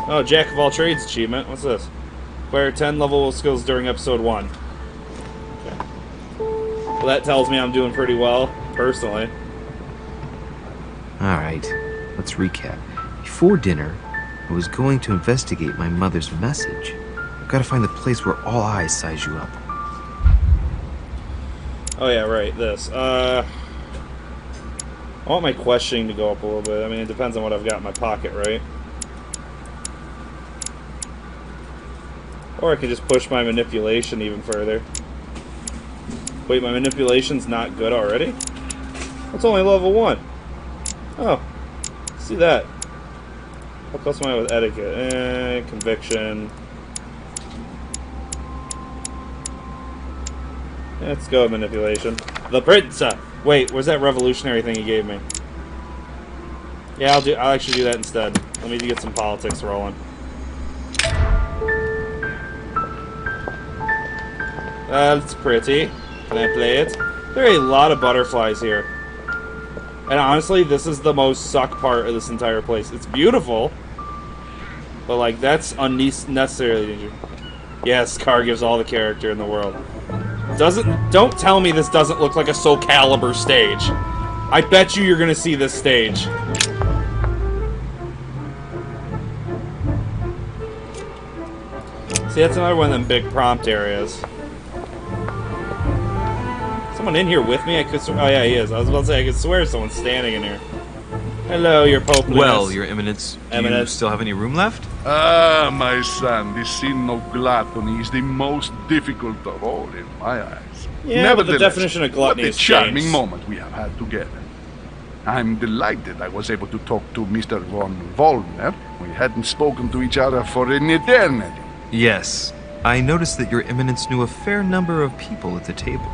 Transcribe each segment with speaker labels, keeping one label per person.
Speaker 1: Oh, Jack of all trades achievement. What's this? Acquire 10 level skills during episode 1. Okay. Well, that tells me I'm doing pretty well, personally.
Speaker 2: Alright, let's recap. Before dinner, I was going to investigate my mother's message. I've got to find the place where all eyes size you up.
Speaker 1: Oh yeah, right, this. I want my questioning to go up a little bit. I mean, it depends on what I've got in my pocket, right? Or I could just push my manipulation even further. Wait, my manipulation's not good already? That's only level 1. Oh, see that. How close am I with etiquette? Conviction. Let's go with manipulation. The prince. Wait, where's that revolutionary thing he gave me? Yeah, I'll actually do that instead. Let me get some politics rolling. That's pretty. Can I play it? There are a lot of butterflies here. And honestly, this is the most suck part of this entire place. It's beautiful. But, like, that's unnecessarily dangerous. Yes, car gives all the character in the world. Don't tell me this doesn't look like a Soul Calibur stage. I bet you're gonna see this stage. See, that's another one of them big prompt areas. Someone in here with me? I could swear. Oh yeah, he is. I was about to say I could swear someone's standing in here. Hello, your Pope.
Speaker 2: Well, your Eminence, do you still have any room left?
Speaker 3: Ah, my son, the sin of gluttony is the most difficult of all in my eyes.
Speaker 1: Yeah, but the definition of gluttony
Speaker 3: what a
Speaker 1: has
Speaker 3: charming
Speaker 1: changed.
Speaker 3: moment we have had together. I'm delighted I was able to talk to Mr. von Vollner. We hadn't spoken to each other for an eternity.
Speaker 2: Yes. I noticed that your Eminence knew a fair number of people at the table.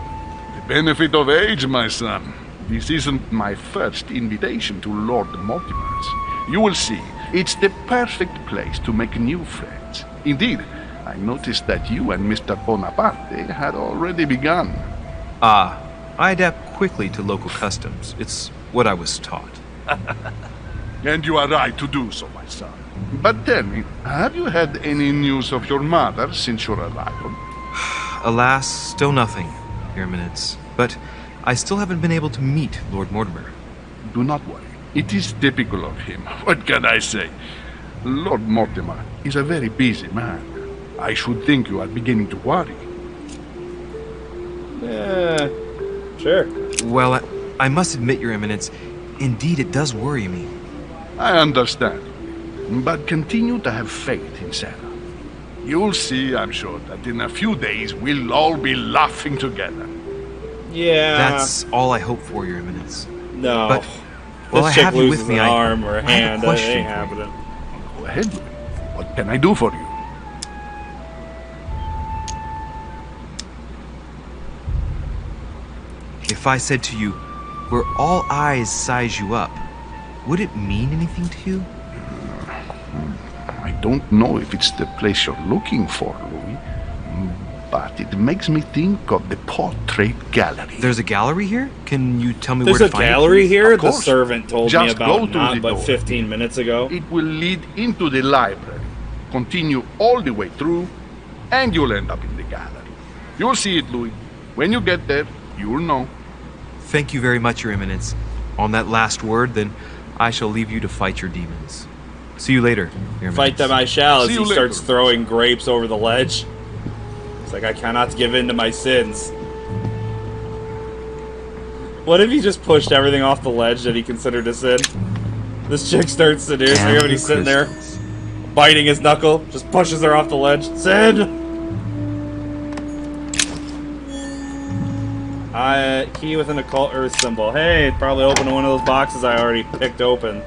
Speaker 3: The benefit of age, my son. This isn't my first invitation to Lord Mortimer's. You will see, it's the perfect place to make new friends. Indeed, I noticed that you and Mr. Bonaparte had already begun.
Speaker 2: Ah, I adapt quickly to local customs. It's what I was taught.
Speaker 3: And you are right to do so, my son. But tell me, have you had any news of your mother since your arrival?
Speaker 2: Alas, still nothing, Your Eminence. But I still haven't been able to meet Lord Mortimer.
Speaker 3: Do not worry. It is typical of him. What can I say? Lord Mortimer is a very busy man. I should think you are beginning to worry.
Speaker 1: Yeah, sure.
Speaker 2: Well, I must admit, Your Eminence, indeed it does worry me.
Speaker 3: I understand. But continue to have faith in Sarah. You'll see, I'm sure, that in a few days we'll all be laughing together.
Speaker 1: Yeah.
Speaker 2: That's all I hope for, Your Eminence.
Speaker 1: No.
Speaker 2: But, well, I
Speaker 1: this chick
Speaker 2: have you
Speaker 1: loses
Speaker 2: with me.
Speaker 1: an arm or a hand. That
Speaker 2: question
Speaker 1: ain't
Speaker 2: for you.
Speaker 1: happening.
Speaker 3: Go ahead. What can I do for you?
Speaker 2: If I said to you, where all eyes size you up, would it mean anything to you?
Speaker 3: I don't know if it's the place you're looking for, Louis, but it makes me think of the portrait gallery.
Speaker 2: There's a gallery here? Can you tell me
Speaker 1: There's
Speaker 2: where
Speaker 1: a
Speaker 2: to find it?
Speaker 1: gallery here?
Speaker 3: Of
Speaker 1: The
Speaker 3: course.
Speaker 1: servant told me
Speaker 3: Just go
Speaker 1: about
Speaker 3: to
Speaker 1: not
Speaker 3: the
Speaker 1: but
Speaker 3: door.
Speaker 1: 15 minutes ago.
Speaker 3: It will lead into the library, continue all the way through, and you'll end up in the gallery. You'll see it, Louis. When you get there, you'll know.
Speaker 2: Thank you very much, Your Eminence. On that last word, then, I shall leave you to fight your demons. See you later, Your Eminence.
Speaker 1: Fight them I shall as
Speaker 3: See
Speaker 1: he
Speaker 3: you
Speaker 1: starts
Speaker 3: later.
Speaker 1: throwing grapes over the ledge. It's like, I cannot give in to my sins. What if he just pushed everything off the ledge that he considered a sin? This chick starts seducing him and he's sitting there, biting his knuckle, just pushes her off the ledge. Sin! Key with an occult earth symbol. Hey, it probably opened one of those boxes I already picked open.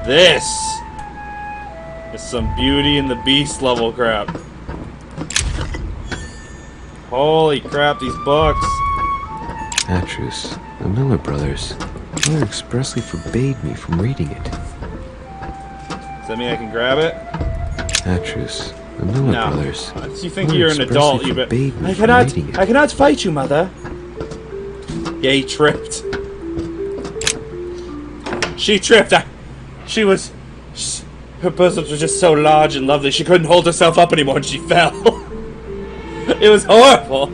Speaker 1: This is some Beauty and the Beast level crap. Holy crap, these books.
Speaker 4: Atrus, the Miller brothers. Mother expressly forbade me from reading it.
Speaker 1: Does that mean I can grab it?
Speaker 4: Atrus, the Miller
Speaker 1: No.
Speaker 4: brothers.
Speaker 1: You think
Speaker 4: Mother
Speaker 1: you're an
Speaker 4: expressly
Speaker 1: adult, you bet.
Speaker 4: forbade me
Speaker 1: I
Speaker 4: from
Speaker 1: cannot,
Speaker 4: reading it.
Speaker 1: I cannot fight you, mother. Yeah, he tripped. She tripped. Her bosoms were just so large and lovely, she couldn't hold herself up anymore and she fell. It was horrible.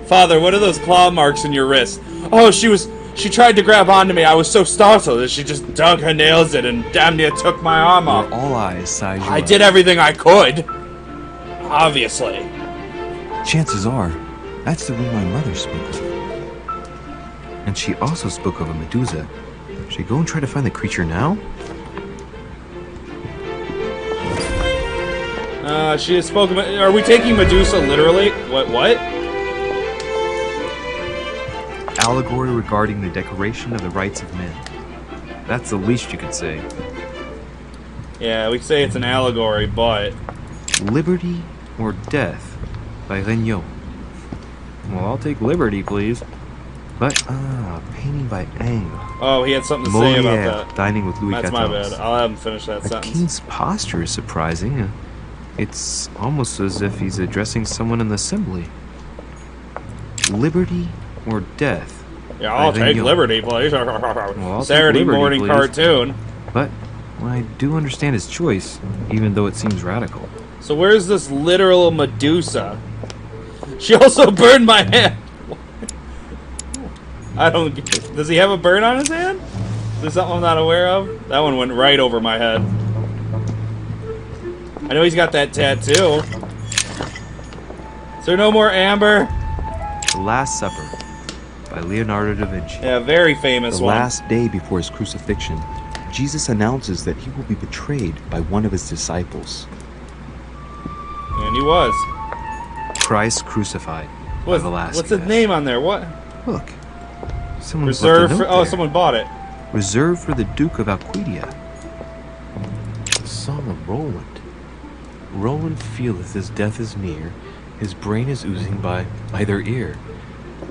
Speaker 1: Father, what are those claw marks in your wrist? Oh, she tried to grab onto me. I was so startled that she just dug her nails in and damn near took my arm off.
Speaker 2: Where all eyes size you
Speaker 1: I
Speaker 2: up.
Speaker 1: did everything I could. Obviously.
Speaker 2: Chances are, that's the room my mother spoke of. And she also spoke of a Medusa. Should I go and try to find the creature now?
Speaker 1: She has spoken. Are we taking Medusa literally? What?
Speaker 2: Allegory regarding the decoration of the rights of men. That's the least you could say.
Speaker 1: Yeah, we say it's an allegory, but...
Speaker 2: Liberty or Death by Regnault. Well, I'll take liberty, please. But, painting by Angle.
Speaker 1: Oh, he had something to say about
Speaker 2: Molière,
Speaker 1: that.
Speaker 2: dining with Louis
Speaker 1: That's
Speaker 2: XIV.
Speaker 1: my bad. I'll have him finish that
Speaker 2: The
Speaker 1: sentence.
Speaker 2: king's posture is surprising. It's almost as if he's addressing someone in the assembly. Liberty or Death?
Speaker 1: Yeah, I'll
Speaker 2: by
Speaker 1: take
Speaker 2: Regnault.
Speaker 1: liberty, please.
Speaker 2: I'll take
Speaker 1: Saturday
Speaker 2: liberty,
Speaker 1: morning
Speaker 2: please.
Speaker 1: cartoon.
Speaker 2: But I do understand his choice, even though it seems radical.
Speaker 1: So where's this literal Medusa? She also burned my hand. I don't get. Does he have a burn on his hand? Is there something I'm not aware of? That one went right over my head. I know he's got that tattoo. Is there no more amber?
Speaker 2: The Last Supper by Leonardo da Vinci.
Speaker 1: Yeah, very famous
Speaker 5: The
Speaker 1: one.
Speaker 5: last day before his crucifixion, Jesus announces that he will be betrayed by one of his disciples.
Speaker 1: And he was.
Speaker 2: Christ Crucified by Velasquez.
Speaker 1: What's his name on there? What?
Speaker 2: Look. Someone
Speaker 1: Reserved for... Oh, someone bought it.
Speaker 2: Reserved for the Duke of Awkweerdz.
Speaker 4: The Song of Roland. Roland feeleth his death is near, his brain is oozing by either ear.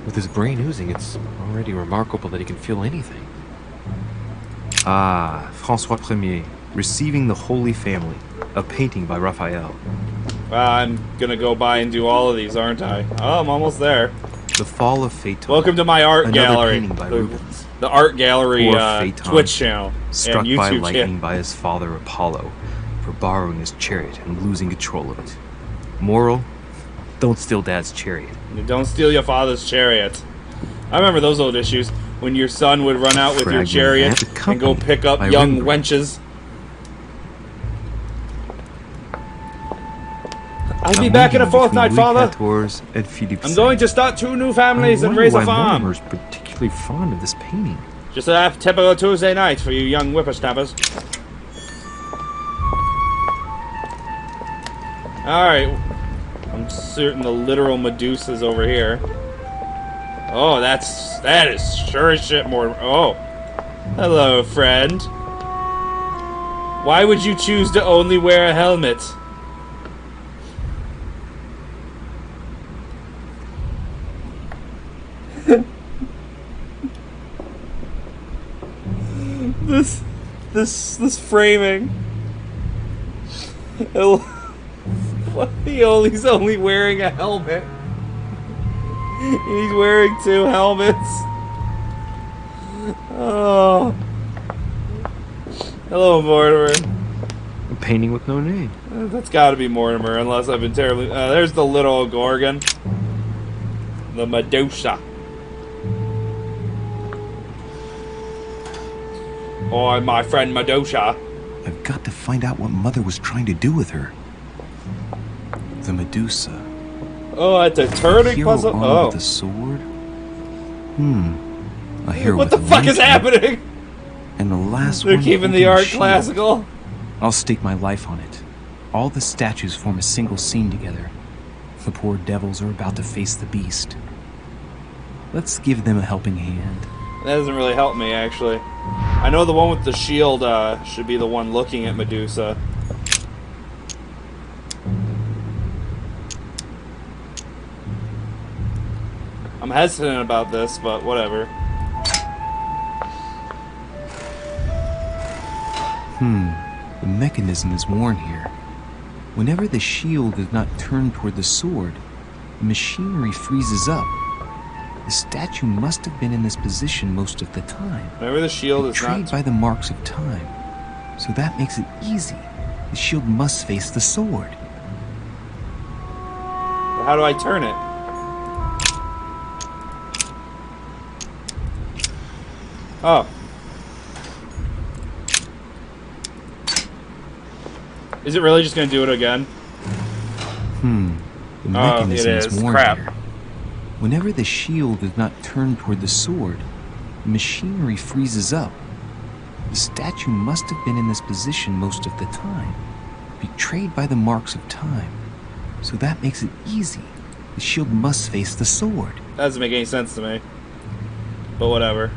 Speaker 4: With his brain oozing, it's already remarkable that he can feel anything.
Speaker 2: Ah, François Ier, Receiving the Holy Family, a painting by Raphael.
Speaker 1: I'm gonna go by and do all of these, aren't I? Oh, I'm almost there.
Speaker 2: The Fall of Phaeton.
Speaker 1: Welcome to my art
Speaker 2: Another
Speaker 1: gallery.
Speaker 2: painting by Rubens.
Speaker 1: The art gallery
Speaker 2: Poor Phaeton,
Speaker 1: Twitch channel
Speaker 2: Struck
Speaker 1: and
Speaker 2: by
Speaker 1: YouTube
Speaker 2: lightning
Speaker 1: channel.
Speaker 2: by his father Apollo for borrowing his chariot and losing control of it. Moral: don't steal Dad's chariot.
Speaker 1: Don't steal your father's chariot. I remember those old issues when your son would run out with your
Speaker 2: Fragment
Speaker 1: chariot
Speaker 2: and
Speaker 1: and go
Speaker 2: Company
Speaker 1: pick up
Speaker 2: by
Speaker 1: young
Speaker 2: Rembrandt.
Speaker 1: wenches. I'll be back in a fortnight, father. I'm going to start 2 new families and raise a farm.
Speaker 2: Mortimer's particularly fond of this painting.
Speaker 1: Just a typical Tuesday night for you young whippersnappers. Alright. I'm certain the literal Medusa's over here. Oh, that is sure as shit more. Oh. Hello, friend. Why would you choose to only wear a helmet? This framing. He's only wearing a helmet. He's wearing 2 helmets. Oh. Hello, Mortimer.
Speaker 2: A painting with no name.
Speaker 1: That's gotta be Mortimer, unless I've been terribly... there's the little Gorgon. The Medusa. Oh, my friend Medusa.
Speaker 5: I've got to find out what Mother was trying to do with her. The Medusa.
Speaker 1: Oh, it's a turning
Speaker 5: Hero
Speaker 1: puzzle.
Speaker 5: armed
Speaker 1: Oh.
Speaker 5: with a sword. A hero
Speaker 1: What
Speaker 5: with
Speaker 1: the
Speaker 5: a
Speaker 1: fuck is
Speaker 5: lantern,
Speaker 1: happening?
Speaker 5: And the last
Speaker 1: They're
Speaker 5: one
Speaker 1: keeping the
Speaker 5: holding a
Speaker 1: art
Speaker 5: shield.
Speaker 1: classical.
Speaker 5: I'll stake my life on it. All the statues form a single scene together. The poor devils are about to face the beast. Let's give them a helping hand.
Speaker 1: That doesn't really help me, actually. I know the one with the shield should be the one looking at Medusa. I'm hesitant about this, but whatever.
Speaker 5: The mechanism is worn here. Whenever the shield is not turned toward the sword, the machinery freezes up. The statue must have been in this position most of the time,
Speaker 1: Whenever the shield is
Speaker 5: betrayed
Speaker 1: not...
Speaker 5: by the marks of time. so that makes it easy. The shield must face the sword.
Speaker 1: How do I turn it? Oh. Is it really just gonna do it again?
Speaker 5: The mechanism
Speaker 1: it
Speaker 5: is
Speaker 1: is.
Speaker 5: worn
Speaker 1: Crap.
Speaker 5: here. Whenever the shield is not turned toward the sword, the machinery freezes up. The statue must have been in this position most of the time, betrayed by the marks of time. So that makes it easy. The shield must face the sword.
Speaker 1: That doesn't make any sense to me. But whatever.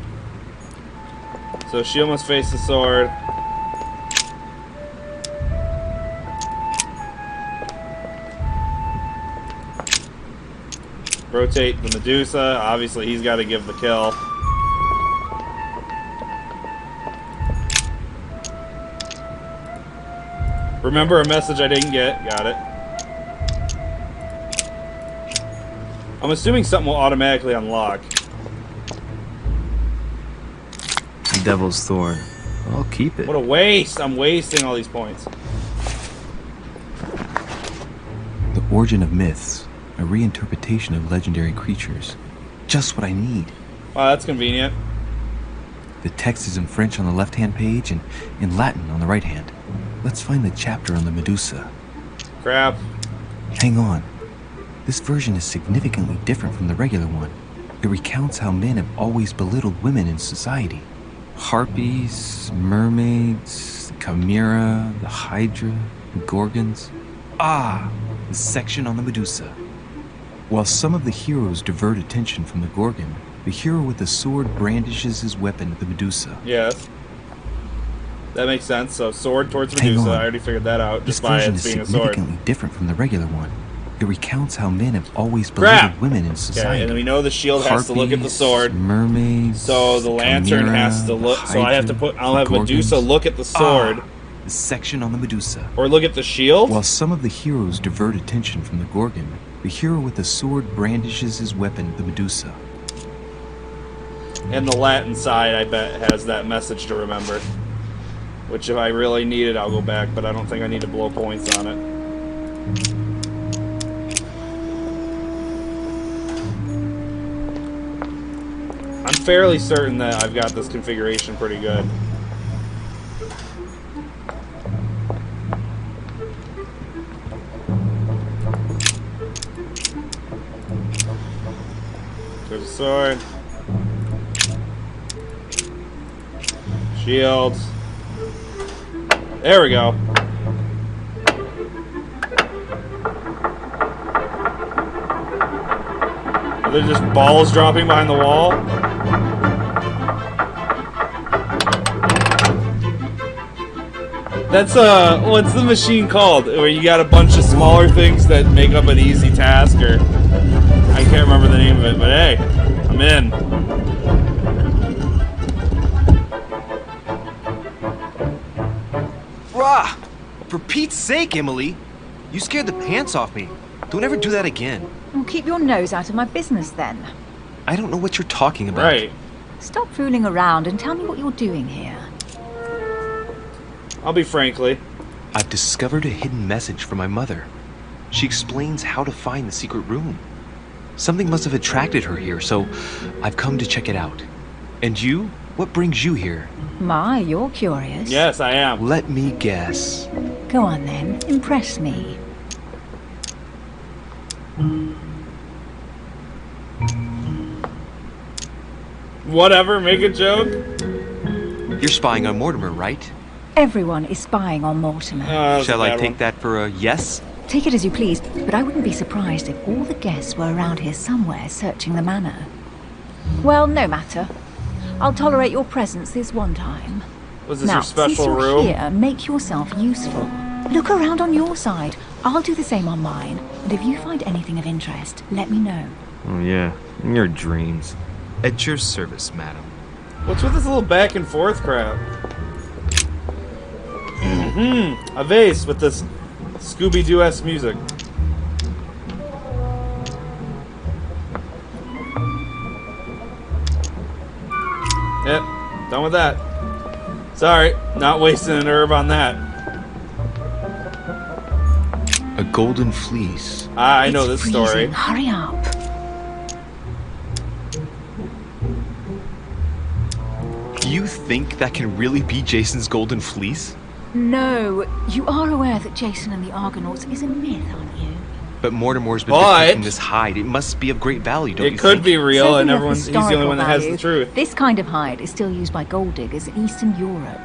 Speaker 1: So shield must face the sword. Rotate the Medusa. Obviously, he's got to give the kill. Remember a message I didn't get. Got it. I'm assuming something will automatically unlock.
Speaker 2: Devil's Thorn. I'll keep it.
Speaker 1: What a waste! I'm wasting all these points.
Speaker 5: The origin of myths, a reinterpretation of legendary creatures. Just what I need.
Speaker 1: Wow, that's convenient.
Speaker 5: The text is in French on the left-hand page and in Latin on the right hand. Let's find the chapter on the Medusa.
Speaker 1: Crap.
Speaker 5: Hang on. This version is significantly different from the regular one. It recounts how men have always belittled women in society. Harpies, mermaids, the chimera, the hydra, the gorgons. Ah, the section on the Medusa. While some of the heroes divert attention from the gorgon, the hero with the sword brandishes his weapon at the Medusa.
Speaker 1: Yes. That makes sense. So sword towards
Speaker 5: Hang
Speaker 1: Medusa.
Speaker 5: on.
Speaker 1: I already figured that out
Speaker 5: This
Speaker 1: just by
Speaker 5: version
Speaker 1: it
Speaker 5: is
Speaker 1: being a sword.
Speaker 5: significantly different from the regular one. It recounts how men have always
Speaker 1: Crap!
Speaker 5: belittled women in
Speaker 1: Okay,
Speaker 5: society.
Speaker 1: and we know the shield has to look at the
Speaker 5: Harpies,
Speaker 1: sword.
Speaker 5: mermaids,
Speaker 1: So the lantern
Speaker 5: chimera,
Speaker 1: has to look.
Speaker 5: the
Speaker 1: So I have to
Speaker 5: hydra,
Speaker 1: put. I'll
Speaker 5: the
Speaker 1: have Medusa
Speaker 5: gorgons.
Speaker 1: look at the sword,
Speaker 5: The section on the Medusa.
Speaker 1: or look at the shield.
Speaker 5: While some of the heroes divert attention from the gorgon, the hero with the sword brandishes his weapon at the Medusa.
Speaker 1: And the Latin side, I bet, has that message to remember. Which, if I really need it, I'll go back. But I don't think I need to blow points on it. I'm fairly certain that I've got this configuration pretty good. There's a sword. Shields. There we go. Are there just balls dropping behind the wall? That's what's the machine called? Where you got a bunch of smaller things that make up an easy task, or I can't remember the name of it, but hey, I'm in.
Speaker 2: Rah! For Pete's sake, Emily! You scared the pants off me. Don't ever do that again.
Speaker 6: Well, keep your nose out of my business then.
Speaker 2: I don't know what you're talking about.
Speaker 1: Right.
Speaker 6: Stop fooling around and tell me what you're doing here.
Speaker 1: I'll be frankly.
Speaker 2: I've discovered a hidden message from my mother. She explains how to find the secret room. Something must have attracted her here, so I've come to check it out. And you? What brings you here?
Speaker 6: My, you're curious.
Speaker 1: Yes, I am.
Speaker 2: Let me guess.
Speaker 6: Go on then, impress me.
Speaker 1: Whatever, make a joke.
Speaker 2: You're spying on Mortimer, right?
Speaker 6: Everyone is spying on Mortimer.
Speaker 1: That's
Speaker 2: Shall
Speaker 1: a
Speaker 2: I
Speaker 1: bad
Speaker 2: take
Speaker 1: one.
Speaker 2: that for a yes?
Speaker 6: Take it as you please, but I wouldn't be surprised if all the guests were around here somewhere searching the manor. Well, no matter. I'll tolerate your presence this one time.
Speaker 1: Was this
Speaker 6: Now,
Speaker 1: your
Speaker 6: since
Speaker 1: special
Speaker 6: you're
Speaker 1: room?
Speaker 6: here, make yourself useful. Look around on your side. I'll do the same on mine. And if you find anything of interest, let me know.
Speaker 4: Oh, yeah. In your dreams. At your service, madam.
Speaker 1: What's with this little back and forth crap? A vase with this Scooby-Doo-esque music. Yep, done with that. Sorry, not wasting an herb on that.
Speaker 2: A golden fleece.
Speaker 1: I know
Speaker 6: It's
Speaker 1: this story.
Speaker 6: freezing. Hurry up.
Speaker 2: You think that can really be Jason's golden fleece?
Speaker 6: No, you are aware that Jason and the Argonauts is a myth, aren't you?
Speaker 2: But Mortimer's been
Speaker 1: But-
Speaker 2: protecting this hide. It must be of great value, don't you
Speaker 1: It could
Speaker 2: think?
Speaker 1: be real,
Speaker 6: Certainly
Speaker 1: and
Speaker 6: of
Speaker 1: everyone's he's the only
Speaker 6: historical
Speaker 1: one that has the
Speaker 6: value.
Speaker 1: truth.
Speaker 6: This kind of hide is still used by gold diggers in Eastern Europe.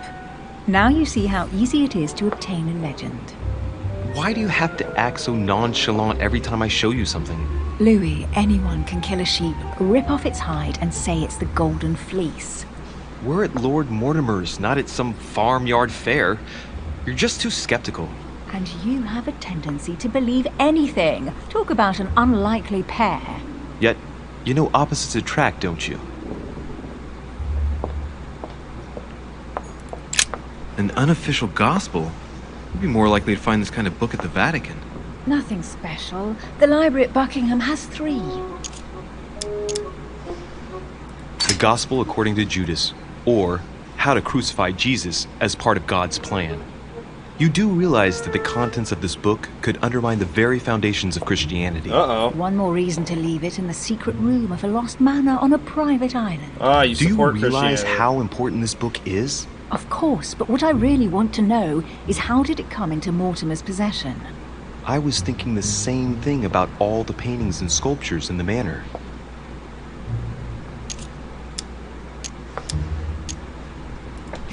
Speaker 6: Now you see how easy it is to obtain a legend.
Speaker 2: Why do you have to act so nonchalant every time I show you something?
Speaker 6: Louis, anyone can kill a sheep, rip off its hide, and say it's the Golden Fleece.
Speaker 2: We're at Lord Mortimer's, not at some farmyard fair. You're just too skeptical.
Speaker 6: And you have a tendency to believe anything. Talk about an unlikely pair.
Speaker 2: Yet, you know opposites attract, don't you?
Speaker 4: An unofficial gospel? You'd be more likely to find this kind of book at the Vatican.
Speaker 6: Nothing special. The library at Buckingham has 3.
Speaker 2: The Gospel according to Judas, or How to Crucify Jesus as part of God's plan. You do realize that the contents of this book could undermine the very foundations of Christianity.
Speaker 1: Uh-oh.
Speaker 6: One more reason to leave it in the secret room of a lost manor on a private island.
Speaker 1: Ah, you
Speaker 2: Do you
Speaker 1: support
Speaker 2: realize
Speaker 1: Christianity.
Speaker 2: how important this book is?
Speaker 6: Of course, but what I really want to know is how did it come into Mortimer's possession?
Speaker 2: I was thinking the same thing about all the paintings and sculptures in the manor.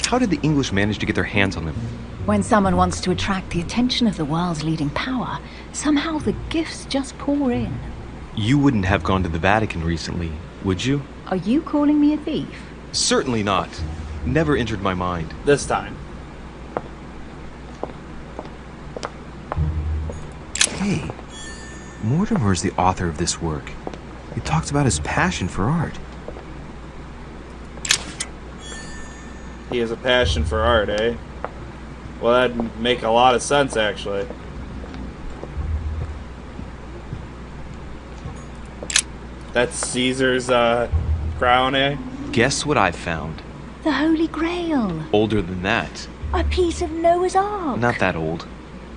Speaker 2: How did the English manage to get their hands on them?
Speaker 6: When someone wants to attract the attention of the world's leading power, somehow the gifts just pour in.
Speaker 2: You wouldn't have gone to the Vatican recently, would you?
Speaker 6: Are you calling me a thief?
Speaker 2: Certainly not. Never entered my mind.
Speaker 1: This time.
Speaker 5: Hey, Mortimer's the author of this work. He talks about his passion for art.
Speaker 1: He has a passion for art, eh? Well, that'd make a lot of sense, actually. That's Caesar's, crown, eh?
Speaker 2: Guess what I found?
Speaker 6: The Holy Grail.
Speaker 2: Older than that.
Speaker 6: A piece of Noah's Ark.
Speaker 2: Not that old.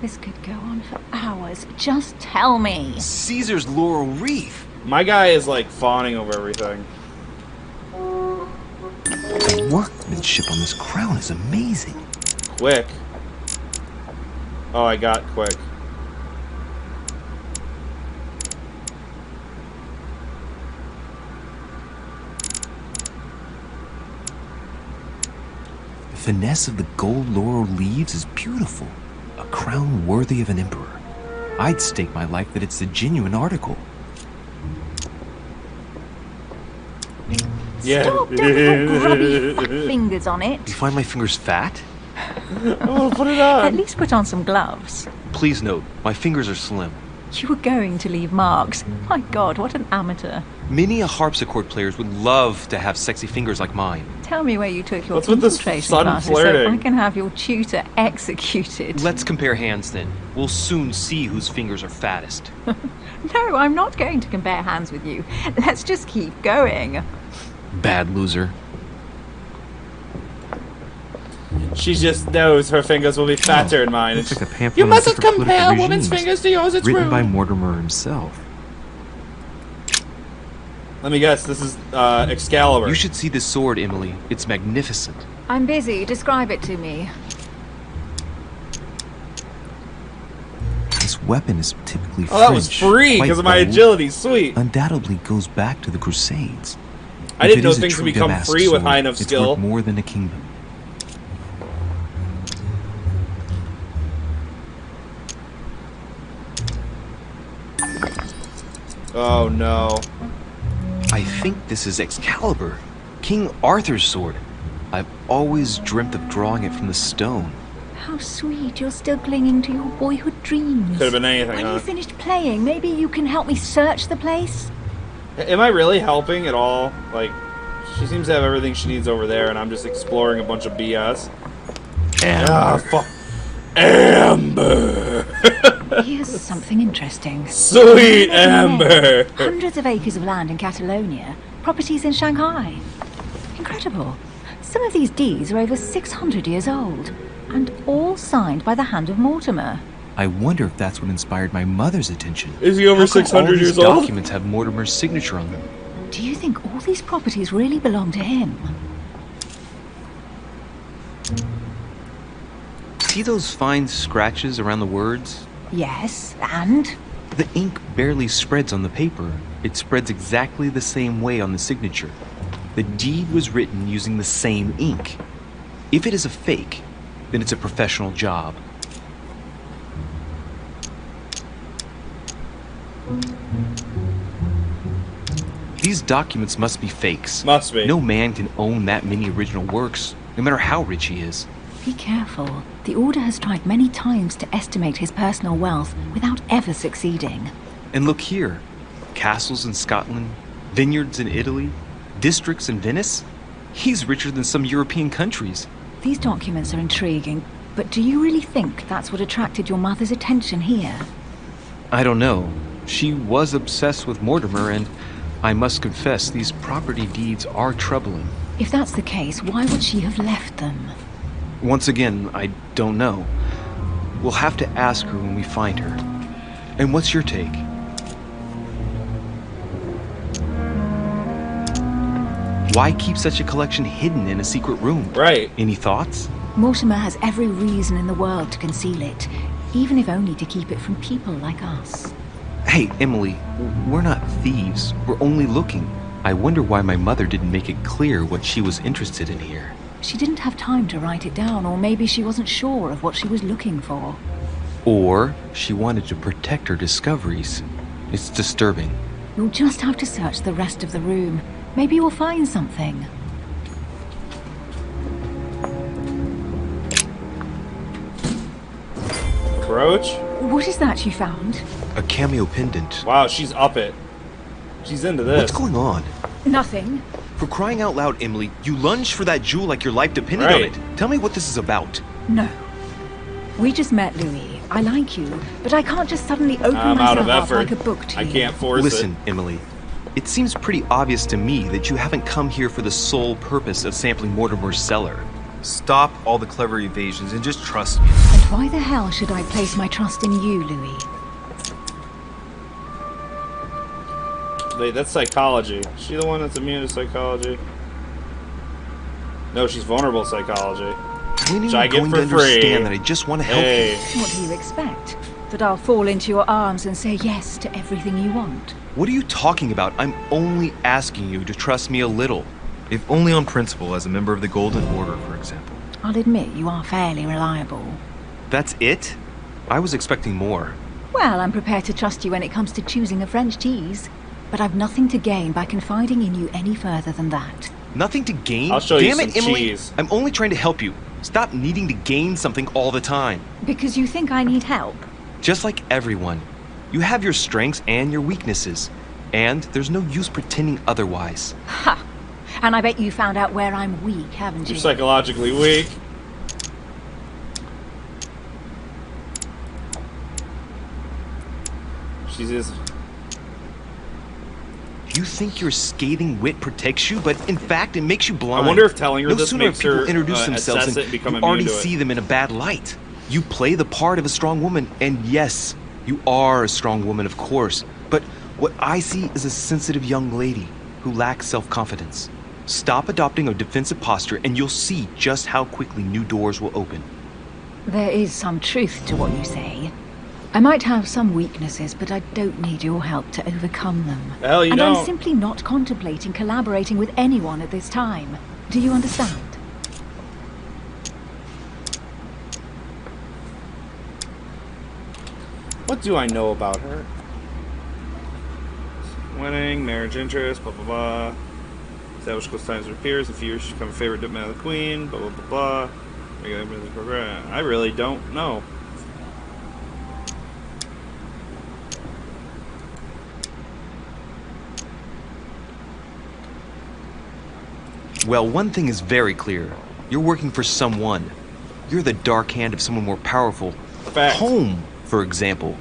Speaker 6: This could go on for hours. Just tell me.
Speaker 2: Caesar's laurel wreath.
Speaker 1: My guy is, like, fawning over everything.
Speaker 5: The workmanship on this crown is amazing.
Speaker 1: Quick. Oh, I got quick.
Speaker 5: The finesse of the gold laurel leaves is beautiful. A crown worthy of an emperor. I'd stake my life that it's a genuine article.
Speaker 1: Yeah.
Speaker 6: Stop! Don't put your grubby fat fingers on it.
Speaker 2: You find my fingers fat?
Speaker 1: Oh, put it on.
Speaker 6: At least put on some gloves.
Speaker 2: Please note, my fingers are slim.
Speaker 6: You were going to leave marks. My God, what an amateur.
Speaker 2: Many a harpsichord players would love to have sexy fingers like mine.
Speaker 6: Tell me where you took your
Speaker 1: What's with this
Speaker 6: concentration
Speaker 1: sudden
Speaker 6: classes
Speaker 1: flirting?
Speaker 6: so I can have your tutor executed.
Speaker 2: Let's compare hands then. We'll soon see whose fingers are fattest.
Speaker 6: No, I'm not going to compare hands with you. Let's just keep going.
Speaker 4: Bad loser.
Speaker 1: She just knows her fingers will be fatter than mine.
Speaker 5: Looks like a pamphlet
Speaker 1: You
Speaker 5: on
Speaker 1: mustn't
Speaker 5: different
Speaker 1: compare
Speaker 5: political
Speaker 1: women's
Speaker 5: regimes.
Speaker 1: fingers to yours, it's
Speaker 5: Written
Speaker 1: rude.
Speaker 5: by Mortimer himself.
Speaker 1: Let me guess, this is Excalibur.
Speaker 2: You should see this sword, Emily. It's magnificent.
Speaker 6: I'm busy. Describe it to me.
Speaker 5: This weapon is typically
Speaker 1: Oh, that was
Speaker 5: French,
Speaker 1: free
Speaker 5: quite
Speaker 1: because of my
Speaker 5: bold,
Speaker 1: agility. Sweet.
Speaker 5: Undoubtedly goes back to the Crusades.
Speaker 1: I
Speaker 5: If
Speaker 1: didn't
Speaker 5: it
Speaker 1: know
Speaker 5: is a
Speaker 1: things
Speaker 5: true
Speaker 1: could become
Speaker 5: Damask
Speaker 1: free with
Speaker 5: sword,
Speaker 1: high enough
Speaker 5: it's
Speaker 1: skill.
Speaker 5: worth more than a kingdom.
Speaker 1: Oh no.
Speaker 2: I think this is Excalibur, King Arthur's sword. I've always dreamt of drawing it from the stone.
Speaker 6: How sweet. You're still clinging to your boyhood dreams.
Speaker 1: Could have been anything,
Speaker 6: When
Speaker 1: huh?
Speaker 6: you finished playing, maybe you can help me search the place?
Speaker 1: Am I really helping at all? Like, she seems to have everything she needs over there, and I'm just exploring a bunch of BS. Ah, fuck. Amber!
Speaker 6: Here's something interesting.
Speaker 1: Sweet Amber!
Speaker 6: Hundreds of acres of land in Catalonia, properties in Shanghai. Incredible. Some of these deeds are over 600 years old, and all signed by the hand of Mortimer.
Speaker 5: I wonder if that's what inspired my mother's attention.
Speaker 1: Is he over
Speaker 2: How come
Speaker 1: 600
Speaker 2: all
Speaker 1: years
Speaker 2: these
Speaker 1: old?
Speaker 2: documents have Mortimer's signature on them?
Speaker 6: Do you think all these properties really belong to him?
Speaker 2: See those fine scratches around the words?
Speaker 6: Yes, and?
Speaker 2: The ink barely spreads on the paper. It spreads exactly the same way on the signature. The deed was written using the same ink. If it is a fake, then it's a professional job. These documents must be fakes.
Speaker 1: Must be.
Speaker 2: No man can own that many original works, no matter how rich he is.
Speaker 6: Be careful. The Order has tried many times to estimate his personal wealth without ever succeeding.
Speaker 2: And look here. Castles in Scotland, vineyards in Italy, districts in Venice. He's richer than some European countries.
Speaker 6: These documents are intriguing, but do you really think that's what attracted your mother's attention here?
Speaker 2: I don't know. She was obsessed with Mortimer, and I must confess these property deeds are troubling.
Speaker 6: If that's the case, why would she have left them?
Speaker 2: Once again, I don't know. We'll have to ask her when we find her. And what's your take? Why keep such a collection hidden in a secret room?
Speaker 1: Right.
Speaker 2: Any thoughts?
Speaker 6: Mortimer has every reason in the world to conceal it, even if only to keep it from people like us.
Speaker 2: Hey, Emily, we're not thieves. We're only looking. I wonder why my mother didn't make it clear what she was interested in here.
Speaker 6: She didn't have time to write it down, or maybe she wasn't sure of what she was looking for.
Speaker 2: Or she wanted to protect her discoveries. It's disturbing.
Speaker 6: You'll just have to search the rest of the room. Maybe you'll find something.
Speaker 1: Roach?
Speaker 6: What is that you found?
Speaker 2: A cameo pendant.
Speaker 1: Wow, she's up it. She's into this.
Speaker 2: What's going on?
Speaker 6: Nothing.
Speaker 2: For crying out loud, Emily, you lunged for that jewel like your life depended
Speaker 1: Right.
Speaker 2: on it. Tell me what this is about.
Speaker 6: No. We just met, Louis. I like you, but I can't just suddenly open
Speaker 1: I'm out of
Speaker 6: myself up
Speaker 1: effort.
Speaker 6: like a book to
Speaker 1: I
Speaker 6: you.
Speaker 1: can't force
Speaker 2: Listen,
Speaker 1: it.
Speaker 2: Emily. It seems pretty obvious to me that you haven't come here for the sole purpose of sampling Mortimer's cellar.
Speaker 5: Stop all the clever evasions and just trust me.
Speaker 6: And why the hell should I place my trust in you, Louis?
Speaker 1: Wait, that's psychology. Is she the one that's immune to psychology? No, she's vulnerable psychology.
Speaker 2: When are
Speaker 1: Which I
Speaker 2: you
Speaker 1: get
Speaker 2: going
Speaker 1: for
Speaker 2: to understand
Speaker 1: free.
Speaker 2: that I just want to help
Speaker 1: Hey.
Speaker 2: you?
Speaker 6: What do you expect? That I'll fall into your arms and say yes to everything you want?
Speaker 2: What are you talking about? I'm only asking you to trust me a little.
Speaker 5: If only on principle, as a member of the Golden Order, for example.
Speaker 6: I'll admit you are fairly reliable.
Speaker 2: That's it? I was expecting more.
Speaker 6: Well, I'm prepared to trust you when it comes to choosing a French cheese. But I've nothing to gain by confiding in you any further than that.
Speaker 2: Nothing to gain?
Speaker 1: I'll show you
Speaker 2: Damn it,
Speaker 1: some
Speaker 2: Emily.
Speaker 1: cheese.
Speaker 2: I'm only trying to help you. Stop needing to gain something all the time.
Speaker 6: Because you think I need help?
Speaker 2: Just like everyone. You have your strengths and your weaknesses. And there's no use pretending otherwise.
Speaker 6: Ha! And I bet you found out where I'm weak, haven't you?
Speaker 1: You're psychologically weak. She is.
Speaker 2: You think your scathing wit protects you, but in fact it makes you blind.
Speaker 1: I wonder if telling her
Speaker 2: no
Speaker 1: this
Speaker 2: sooner
Speaker 1: makes
Speaker 2: have people
Speaker 1: her
Speaker 2: introduce themselves
Speaker 1: assess
Speaker 2: and
Speaker 1: it and become
Speaker 2: you
Speaker 1: immune
Speaker 2: already
Speaker 1: to it.
Speaker 2: see them in a bad light. You play the part of a strong woman, and yes, you are a strong woman, of course. But what I see is a sensitive young lady who lacks self-confidence. Stop adopting a defensive posture, and you'll see just how quickly new doors will open.
Speaker 6: There is some truth to what you say. I might have some weaknesses, but I don't need your help to overcome them.
Speaker 1: Hell, you
Speaker 6: and
Speaker 1: don't.
Speaker 6: I'm simply not contemplating collaborating with anyone at this time. Do you understand?
Speaker 1: What do I know about her? Winning, marriage interest, blah blah blah. Establish close ties with peers. In a few years, she's become a favorite diplomat of the Queen. Blah blah blah blah. I really don't know.
Speaker 2: Well, one thing is very clear. You're working for someone. You're the dark hand of someone more powerful.
Speaker 1: Fact.
Speaker 2: Home, for example.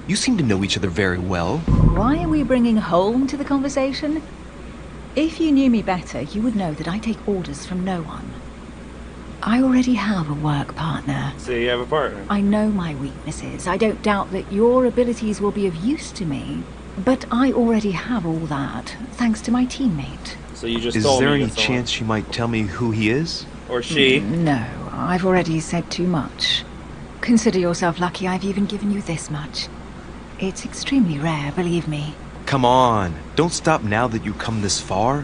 Speaker 2: You seem to know each other very well.
Speaker 6: Why are we bringing home to the conversation? If you knew me better, you would know that I take orders from no one. I already have a work partner.
Speaker 1: So you have a partner.
Speaker 6: I know my weaknesses. I don't doubt that your abilities will be of use to me. But I already have all that, thanks to my teammate.
Speaker 1: So you just
Speaker 2: Is
Speaker 1: told
Speaker 2: there
Speaker 1: me
Speaker 2: any
Speaker 1: that someone-
Speaker 2: chance you might tell me who he is?
Speaker 1: Or she.
Speaker 6: No, I've already said too much. Consider yourself lucky I've even given you this much. It's extremely rare, believe me.
Speaker 2: Come on, don't stop now that you've come this far.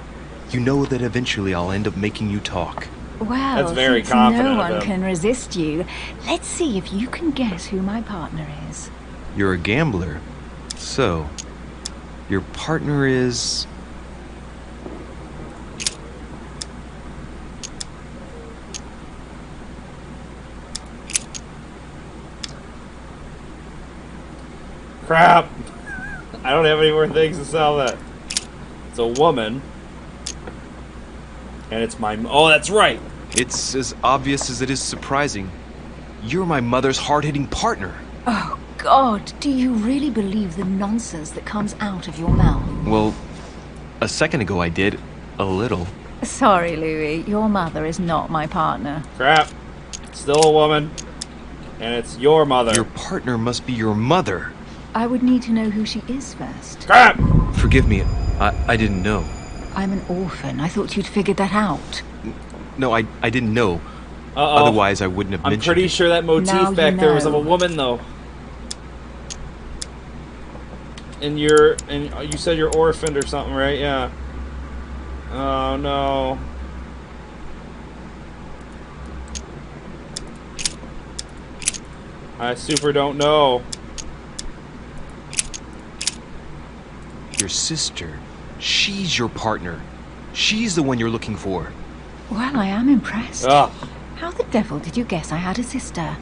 Speaker 2: You know that eventually I'll end up making you talk.
Speaker 6: Well,
Speaker 1: That's very
Speaker 6: since
Speaker 1: confident
Speaker 6: no
Speaker 1: of
Speaker 6: one
Speaker 1: him.
Speaker 6: can resist you, let's see if you can guess who my partner is.
Speaker 2: You're a gambler. So, your partner is...
Speaker 1: Crap! I don't have any more things to sell that. It's a woman. And it's my... Oh, that's right!
Speaker 2: It's as obvious as it is surprising. You're my mother's hard-hitting partner.
Speaker 6: Oh, God, do you really believe the nonsense that comes out of your mouth?
Speaker 2: Well, a second ago I did. A little.
Speaker 6: Sorry, Louis, your mother is not my partner.
Speaker 1: Crap. Still a woman. And it's your mother.
Speaker 2: Your partner must be your mother.
Speaker 6: I would need to know who she is first.
Speaker 1: Crap!
Speaker 2: Forgive me, I didn't know.
Speaker 6: I'm an orphan. I thought you'd figured that out.
Speaker 2: No, I didn't know.
Speaker 1: Uh-oh.
Speaker 2: Otherwise, I wouldn't have
Speaker 1: I'm
Speaker 2: mentioned
Speaker 1: pretty
Speaker 2: it.
Speaker 1: sure that
Speaker 6: Now
Speaker 1: motif
Speaker 6: you
Speaker 1: back there was of a
Speaker 6: know.
Speaker 1: woman, though. And you said you're orphaned or something, right? Yeah. Oh no. I super don't know.
Speaker 2: Your sister. She's your partner. She's the one you're looking for.
Speaker 6: Well, I am impressed.
Speaker 1: Ugh.
Speaker 6: How the devil did you guess I had a sister?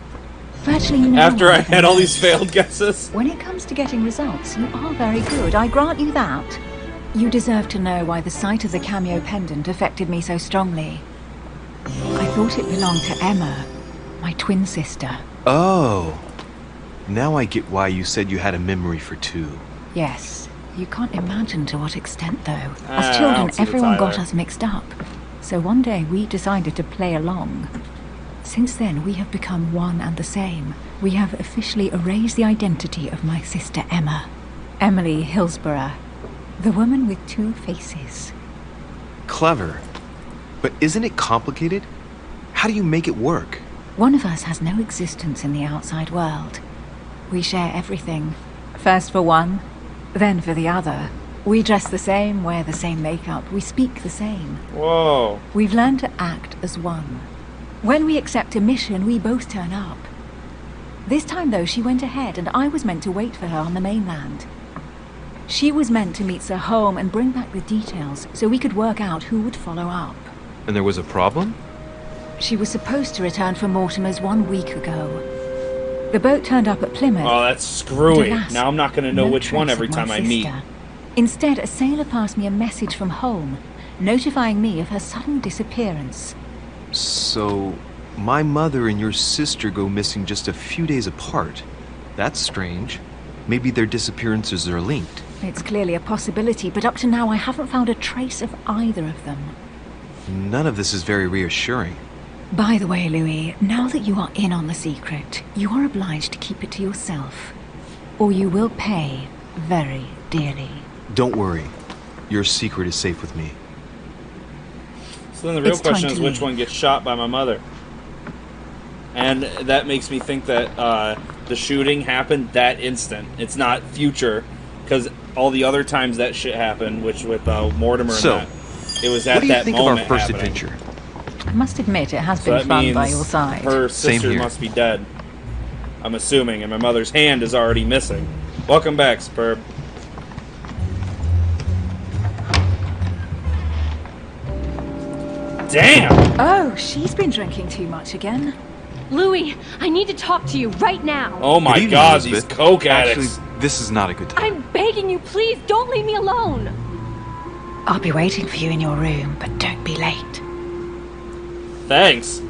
Speaker 6: Virtually no
Speaker 1: After
Speaker 6: one
Speaker 1: I
Speaker 6: even
Speaker 1: had all
Speaker 6: knows.
Speaker 1: these failed guesses.
Speaker 6: When it comes to getting results, you are very good. I grant you that. You deserve to know why the sight of the cameo pendant affected me so strongly. I thought it belonged to Emma, my twin sister.
Speaker 2: Oh. Now I get why you said you had a memory for two.
Speaker 6: Yes, you can't imagine to what extent, though.
Speaker 1: I
Speaker 6: As
Speaker 1: don't
Speaker 6: children,
Speaker 1: see the
Speaker 6: everyone got
Speaker 1: Tyler.
Speaker 6: us mixed up. So one day we decided to play along. Since then, we have become one and the same. We have officially erased the identity of my sister Emma. Emily Hillsborough. The woman with two faces.
Speaker 2: Clever. But isn't it complicated? How do you make it work?
Speaker 6: One of us has no existence in the outside world. We share everything. First for one, then for the other. We dress the same, wear the same makeup, we speak the same.
Speaker 1: Whoa.
Speaker 6: We've learned to act as one. When we accept a mission, we both turn up. This time, though, she went ahead, and I was meant to wait for her on the mainland. She was meant to meet Sir Home and bring back the details so we could work out who would follow up.
Speaker 2: And there was a problem?
Speaker 6: She was supposed to return from Mortimer's 1 week ago. The boat turned up at Plymouth.
Speaker 1: Oh, that's screwy.
Speaker 6: But alas,
Speaker 1: Now I'm not going to know
Speaker 6: no
Speaker 1: which one
Speaker 6: trace
Speaker 1: every
Speaker 6: of my
Speaker 1: time I meet.
Speaker 6: sister. Instead, a sailor passed me a message from home, notifying me of her sudden disappearance.
Speaker 2: So, my mother and your sister go missing just a few days apart. That's strange. Maybe their disappearances are linked.
Speaker 6: It's clearly a possibility, but up to now I haven't found a trace of either of them.
Speaker 2: None of this is very reassuring.
Speaker 6: By the way, Louis, now that you are in on the secret, you are obliged to keep it to yourself. Or you will pay very dearly.
Speaker 2: Don't worry. Your secret is safe with me.
Speaker 1: So then the real
Speaker 6: It's time
Speaker 1: question
Speaker 6: to
Speaker 1: is which
Speaker 6: leave.
Speaker 1: one gets shot by my mother. And that makes me think that the shooting happened that instant. It's not future, because all the other times that shit happened, which with Mortimer
Speaker 2: So,
Speaker 1: and that, it was
Speaker 2: What
Speaker 1: at
Speaker 2: do you
Speaker 1: that
Speaker 2: think of
Speaker 1: moment
Speaker 2: our first
Speaker 1: happening.
Speaker 2: adventure?
Speaker 6: I must admit, it has
Speaker 1: So
Speaker 6: been
Speaker 1: that
Speaker 6: fun
Speaker 1: means
Speaker 6: by your side.
Speaker 1: her
Speaker 2: Same
Speaker 1: sister
Speaker 2: here.
Speaker 1: must be dead. I'm assuming, and my mother's hand is already missing. Welcome back, Spurb. Damn!
Speaker 6: Oh, she's been drinking too much again.
Speaker 7: Louis, I need to talk to you right now.
Speaker 1: Oh my
Speaker 2: Good evening,
Speaker 1: god, these
Speaker 2: Elizabeth.
Speaker 1: coke addicts.
Speaker 2: Actually, this is not a good time.
Speaker 7: I'm begging you, please don't leave me alone.
Speaker 6: I'll be waiting for you in your room, but don't be late.
Speaker 1: Thanks.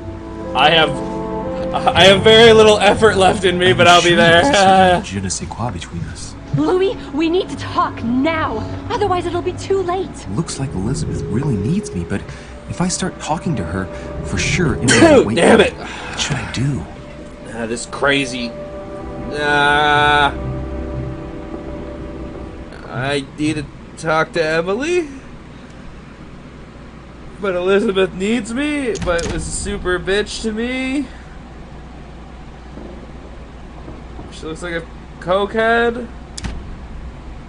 Speaker 1: I have very little effort left in me, but I'll be
Speaker 5: Sure, there's a
Speaker 1: there.
Speaker 5: certain je ne sais quoi between us.
Speaker 7: Louis, we need to talk now. Otherwise, it'll be too late.
Speaker 5: Looks like Elizabeth really needs me, but if I start talking to her, for sure, Emily will wait.
Speaker 1: Damn it!
Speaker 5: What should I do?
Speaker 1: This crazy. I need to talk to Emily. But Elizabeth needs me, but was a super bitch to me. She looks like a cokehead.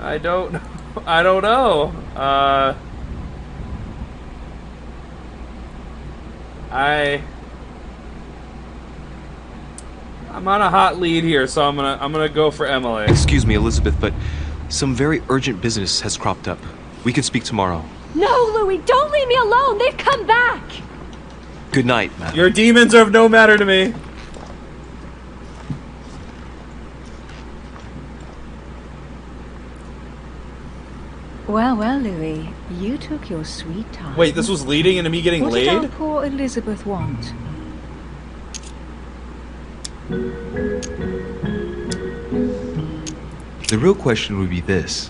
Speaker 1: I don't know. I don't know. I'm on a hot lead here, so I'm gonna go for Emily.
Speaker 2: Excuse me, Elizabeth, but some very urgent business has cropped up. We can speak tomorrow.
Speaker 7: No, Louis, don't leave me alone. They've come back.
Speaker 2: Good night, madam.
Speaker 1: Your demons are of no matter to me.
Speaker 6: Well, well, Louis, you took your sweet time.
Speaker 1: Wait, this was leading into me getting
Speaker 6: what
Speaker 1: laid?
Speaker 6: What did our poor Elizabeth want?
Speaker 2: The real question would be this.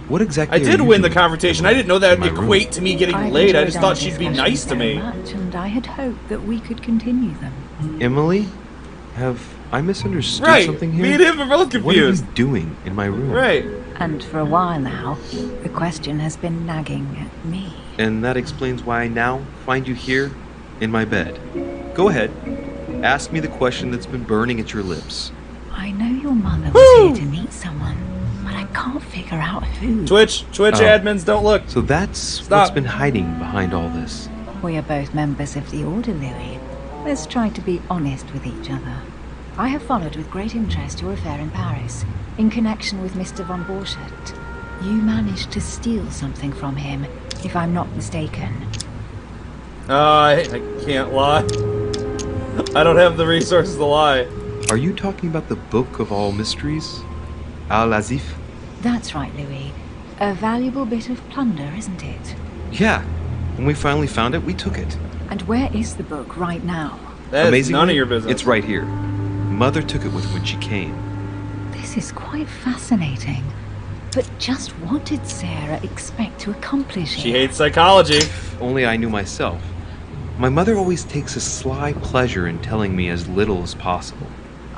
Speaker 2: What exactly
Speaker 1: I did
Speaker 2: are you
Speaker 1: win the
Speaker 2: doing
Speaker 1: confrontation. I didn't know that would
Speaker 2: in my
Speaker 1: equate to me getting
Speaker 6: I've
Speaker 1: laid. I
Speaker 6: enjoyed
Speaker 1: just
Speaker 6: our
Speaker 1: thought she'd be
Speaker 6: discussions
Speaker 1: nice to
Speaker 6: very
Speaker 1: me.
Speaker 6: much, and I had hoped that we could continue them.
Speaker 2: Emily? Have I misunderstood
Speaker 1: Right.
Speaker 2: something here?
Speaker 1: Me and him are both
Speaker 2: What are you
Speaker 1: confused.
Speaker 2: doing in my room?
Speaker 1: Right.
Speaker 6: And for a while now, the question has been nagging at me.
Speaker 2: And that explains why I now find you here in my bed. Go ahead. Ask me the question that's been burning at your lips.
Speaker 6: I know your mother was here to meet someone, but I can't figure out who.
Speaker 1: Twitch admins, don't look.
Speaker 2: So that's
Speaker 1: Stop.
Speaker 2: what's been hiding behind all this.
Speaker 6: We are both members of the Order, Louis. Let's try to be honest with each other. I have followed with great interest your affair in Paris, in connection with Mr. von Borchardt. You managed to steal something from him, if I'm not mistaken.
Speaker 1: I can't lie. I don't have the resources to lie.
Speaker 2: Are you talking about the Book of All Mysteries? Al-Azif?
Speaker 6: That's right, Louis. A valuable bit of plunder, isn't it?
Speaker 2: Yeah. When we finally found it, we took it.
Speaker 6: And where is the book right now?
Speaker 1: That's
Speaker 2: Amazingly,
Speaker 1: none of your business.
Speaker 2: It's right here. Mother took it with when she came.
Speaker 6: This is quite fascinating. But just what did Sarah expect to accomplish
Speaker 1: She
Speaker 6: here?
Speaker 1: hates psychology.
Speaker 2: If only I knew myself. My mother always takes a sly pleasure in telling me as little as possible.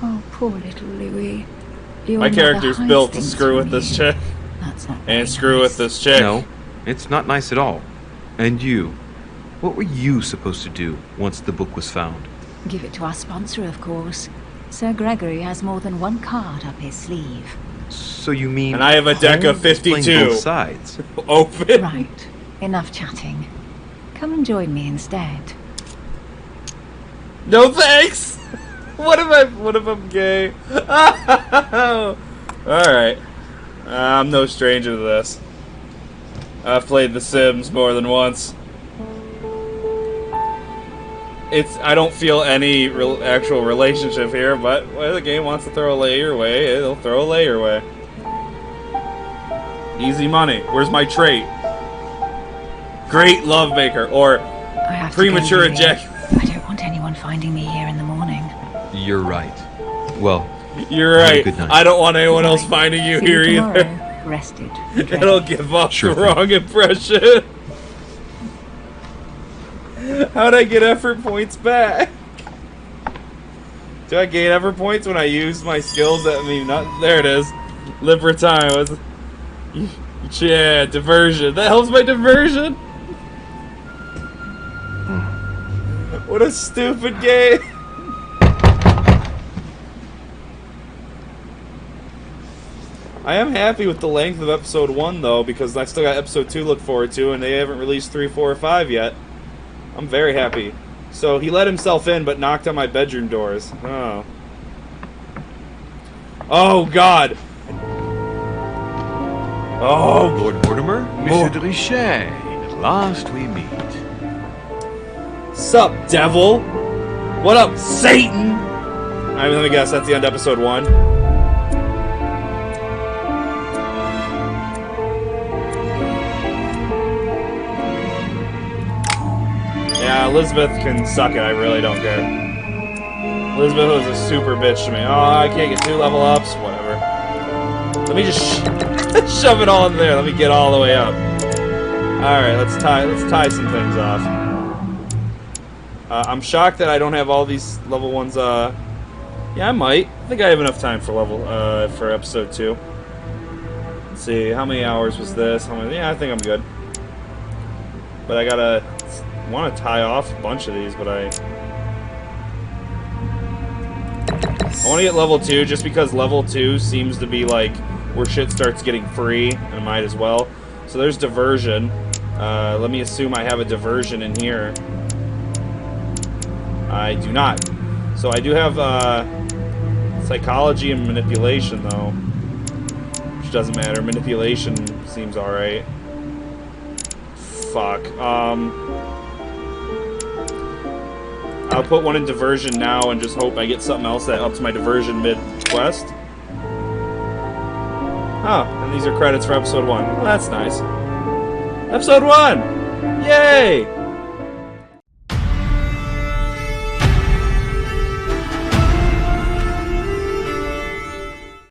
Speaker 6: Oh, poor little Louis. Your
Speaker 1: My
Speaker 6: mother
Speaker 1: character's
Speaker 6: hides
Speaker 1: built to
Speaker 6: things
Speaker 1: screw
Speaker 6: from
Speaker 1: with this
Speaker 6: you.
Speaker 1: chick.
Speaker 6: That's not very
Speaker 1: And screw
Speaker 6: nice.
Speaker 1: with this chick.
Speaker 2: No, it's not nice at all. And you? What were you supposed to do once the book was found?
Speaker 6: Give it to our sponsor, of course. Sir Gregory has more than one card up his sleeve.
Speaker 2: So you mean...
Speaker 1: And I have a deck of
Speaker 2: Holmes is playing
Speaker 1: 52.
Speaker 2: both sides.
Speaker 1: Open.
Speaker 6: Right. Enough chatting. Come and join me instead.
Speaker 1: No thanks. What if I'm gay? Alright. I'm no stranger to this. I've played The Sims more than once. I don't feel any actual relationship here, but when the game wants to throw a lay your way, it'll throw a lay your way. Easy money. Where's my trait? Great love maker, or
Speaker 6: I have
Speaker 1: premature
Speaker 6: to go, Louis.
Speaker 1: ejaculation.
Speaker 6: I don't want anyone finding me here in the morning.
Speaker 2: You're right. Well,
Speaker 1: You're
Speaker 2: Have a
Speaker 1: right.
Speaker 2: good night.
Speaker 1: I don't want anyone else finding you
Speaker 6: See
Speaker 1: here
Speaker 6: tomorrow.
Speaker 1: either.
Speaker 6: Rested.
Speaker 1: It'll give off
Speaker 2: Sure
Speaker 1: the
Speaker 2: thing.
Speaker 1: wrong impression. How'd I get effort points back? Do I gain effort points when I use my skills? I mean, not there. It is. Live time. Yeah, diversion. That helps my diversion. What a stupid game. I am happy with the length of episode 1 though, because I still got episode 2 to look forward to, and they haven't released 3, 4, or 5 yet. I'm very happy. So he let himself in, but knocked on my bedroom doors. Oh. Oh God. Oh.
Speaker 4: Lord Mortimer, Monsieur de Richet, at last we meet.
Speaker 1: Sup, devil? What up, Satan? Alright, let me guess. That's the end of episode 1. Yeah, Elizabeth can suck it. I really don't care. Elizabeth was a super bitch to me. Oh, I can't get 2 level ups. Whatever. Let me just shove it all in there. Let me get all the way up. Alright, let's tie some things off. I'm shocked that I don't have all these level 1s, yeah, I might. I think I have enough time for for episode 2. Let's see, how many hours was this? Yeah, I think I'm good. But I want to tie off a bunch of these, but I want to get level 2 just because level 2 seems to be like where shit starts getting free, and I might as well. So there's diversion. Let me assume I have a diversion in here. I do not. So I do have psychology and manipulation, though. Which doesn't matter. Manipulation seems alright. Fuck. I'll put one in diversion now and just hope I get something else that ups my diversion mid-quest. Oh, and these are credits for episode 1. Well, that's nice. Episode 1! Yay!